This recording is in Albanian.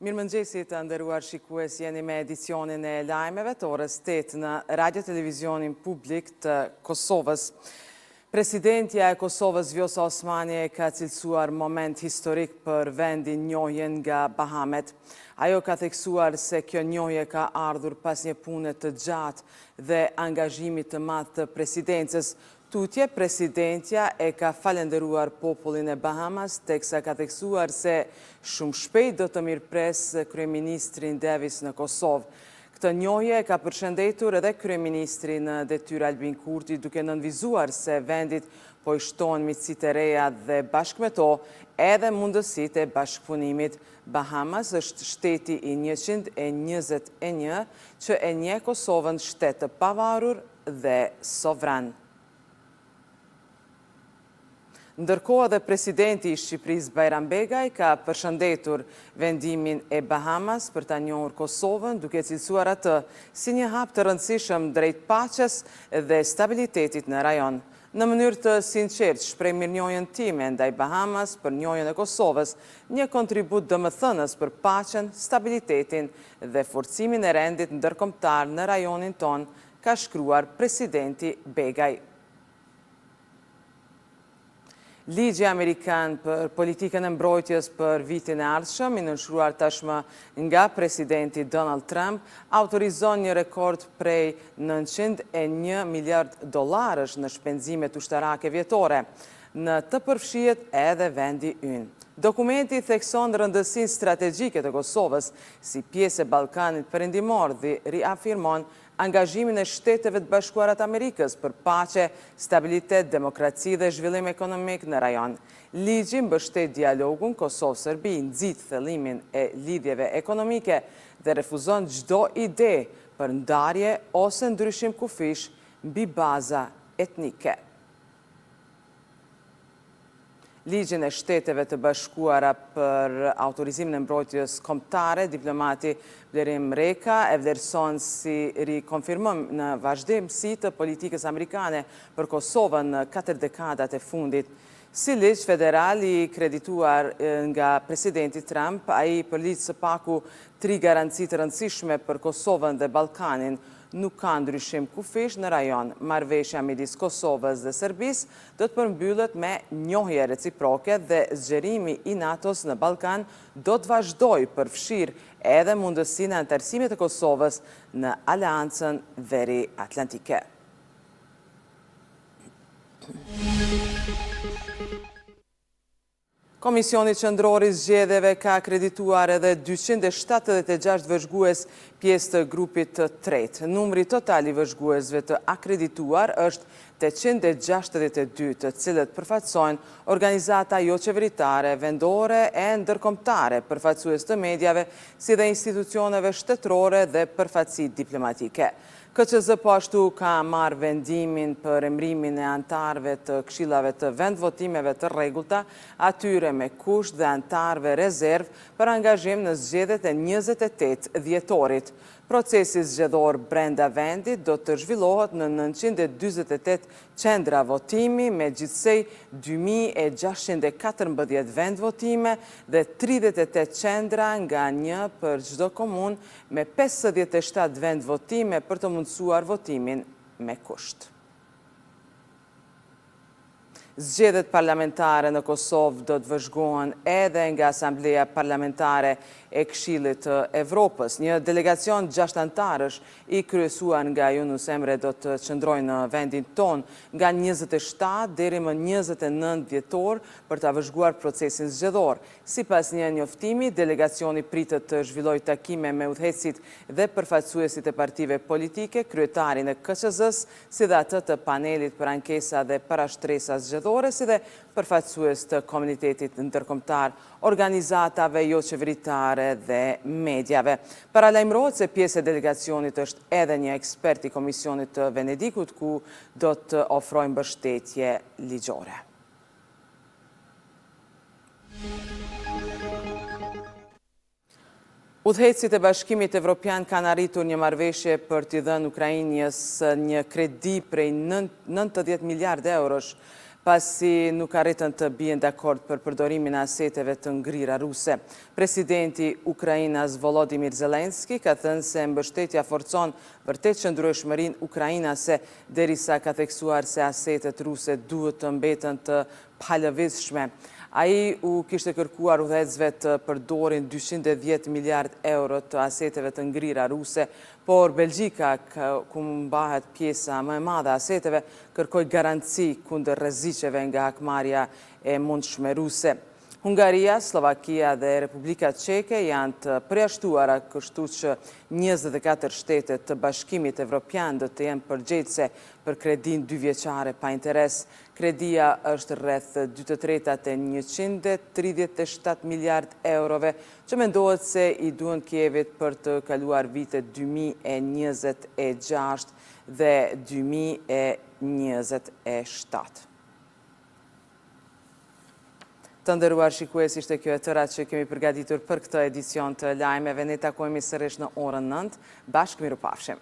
Mirëmëngjesi të nderuar shikues, jeni me edicionin e lajmeve të orës 8 në Radio Televizionin Publik të Kosovës. Presidentja e Kosovës Vjosa Osmani ka cilësuar moment historik për vendin njohjen nga Bahamet. Ajo ka theksuar se kjo njohje ka ardhur pas një pune të gjatë dhe angazhimit të madh të presidencës. Tutje, presidentja e ka falenderuar popullin e Bahamas, teksa ka theksuar se shumë shpejt do të mirëpres kryeministrin Davis në Kosovë. Këtë njohje ka përshëndetur edhe kryeministri në detyrë Albin Kurti, duke nënvizuar se vendit po i shtohen miqësitë e reja dhe bashkë me to edhe mundësitë e bashkëpunimit. Bahamas është shteti i 121 që e njeh Kosovën shtet të pavarur dhe sovran. Ndërkohë dhe presidenti i Shqipërisë Bajram Begaj ka përshëndetur vendimin e Bahamas për ta njohur Kosovën, duke cilësuar atë si një hap të rëndësishëm drejt paqes dhe stabilitetit në rajon. Në mënyrë të sinqertë shpreh mirënjohjen time ndaj Bahamas për njohjen e Kosovës, një kontribut domethënës për paqen, stabilitetin dhe forcimin e rendit ndërkombëtar në rajonin ton, ka shkruar presidenti Begaj. Ligji Amerikan për politikën e mbrojtjes për vitin e ardhshëm, i nënshkruar tashmë nga presidenti Donald Trump, autorizon një rekord prej $901 miliard në shpenzimet ushtarake vjetore, në të përfshihet edhe vendi ynë. Dokumenti thekson rëndësinë strategjike të Kosovës si pjesë e Ballkanit Perëndimor dhe riafirmon angazhimin e Shteteve të Bashkuara të Amerikës për paqe, stabilitet, demokraci dhe zhvillim ekonomik në rajon. Ligji mbështet dialogun Kosovë-Serbi, nxit thellimin e lidhjeve ekonomike dhe refuzon çdo ide për ndarje ose ndryshim kufish mbi baza etnike. Ligjin e Shteteve të Bashkuara për autorizimin e mbrojtjes kombëtare, diplomati Vlerim Reka e vlerëson si rikonfirmim në vazhdimsi të politikës amerikane për Kosovën në 4 dekadat e fundit. Si ligj federal i kredituar nga presidenti Trump, ai përliq së paku 3 garanci të rëndësishme për Kosovën dhe Ballkanin. Nuk ka ndryshim kufish në rajon. Marrëveshja midis Kosovës dhe Serbisë do të përmbyllet me njohje reciproke dhe zgjerimi i NATO-s në Ballkan do të vazhdojë përfshir edhe mundësinë e antarësimit të Kosovës në Aleancën Veriatlantike. Komisioni Qendror i Zgjedhjeve ka akredituar edhe 276 vëzhgues pjesë të grupit të tretë. Numri total i vëzhguesve të akredituar është 862, të cilët përfaqësojnë organizata jo qeveritare, vendore e ndërkombëtare, përfaqësues të mediave, si dhe institucioneve shtetërore dhe përfaqësi diplomatike. KQZ po ashtu ka marrë vendimin për emrimin e antarëve të këshillave të vendvotimeve të rregullta, atyre me kusht dhe antarëve rezervë për angazhim në zgjedhjet e 28 dhjetorit. Procesi zgjedhor brenda vendit do të zhvillohet në 948 qendra votimi me gjithsej 2614 vendvotime dhe 38 qendra nga një për çdo komunë me 57 vendvotime për të mundësuar votimin me kusht. Zgjedhjet parlamentare në Kosovë do të vëzhgohen edhe nga Asambleja Parlamentare e Këshillit të Evropës. Një delegacion 6 antarësh i kryesuar nga Yunus Emre do të qëndrojnë në vendin ton nga 27 deri më 29 dhjetor për ta vëzhguar procesin zgjedhor. Sipas një njoftimi, delegacioni pritet të zhvillojë takime me udhëheqësit dhe përfaqësuesit e partive politike, kryetarin e KQZ-s, si dhe atë të panelit për ankesa dhe parashtresa zgjedhore, si dhe përfaqësues të komunitetit ndërkombëtar, organizatave jo qeveritare dhe mediave. Paralajmërohet se pjesë e delegacionit është edhe një ekspert i Komisionit të Venedikut, ku do të ofrojë mbështetje ligjore. Udhëheqësit e Bashkimit Evropian kanë arritur një marrëveshje për t'i dhënë Ukrainës një kredi prej 90 miliardë eurosh pasi nuk arritën të bien dakord për përdorimin e aseteve të ngrira ruse. Presidenti Ukrainas Volodymyr Zelensky ka thënë se mbështetja forcon vërtet qëndrueshmërinë ukrainase derisa ka theksuar se asetet ruse duhet të mbeten të palëvizshme. Ai u kishte kërkuar udhëheqësve të përdorin 210 miliard euro të aseteve të ngrira ruse, por Belgjika, ku mbahet pjesa më e madhe e aseteve, kërkoi garanci kundër rreziqeve nga hakmarrja e mundshme ruse. Hungaria, Slovakia dhe Republika Çeke janë të përjashtuara, kështu që 24 shtete të Bashkimit Evropian do të jenë përgjegjëse për kredin 2 vjeçare pa interes. Kredia është rreth 2/3 e 137 miliard eurove, që mendohet se i duhen Kievit për të kaluar vitet 2026 dhe 2027. Të nderuar shikues, ishte kjo e tëra që kemi përgatitur për këtë edicion të lajmeve. Ne takojmë sërish në orën 9. Bashkë, mirupafshim.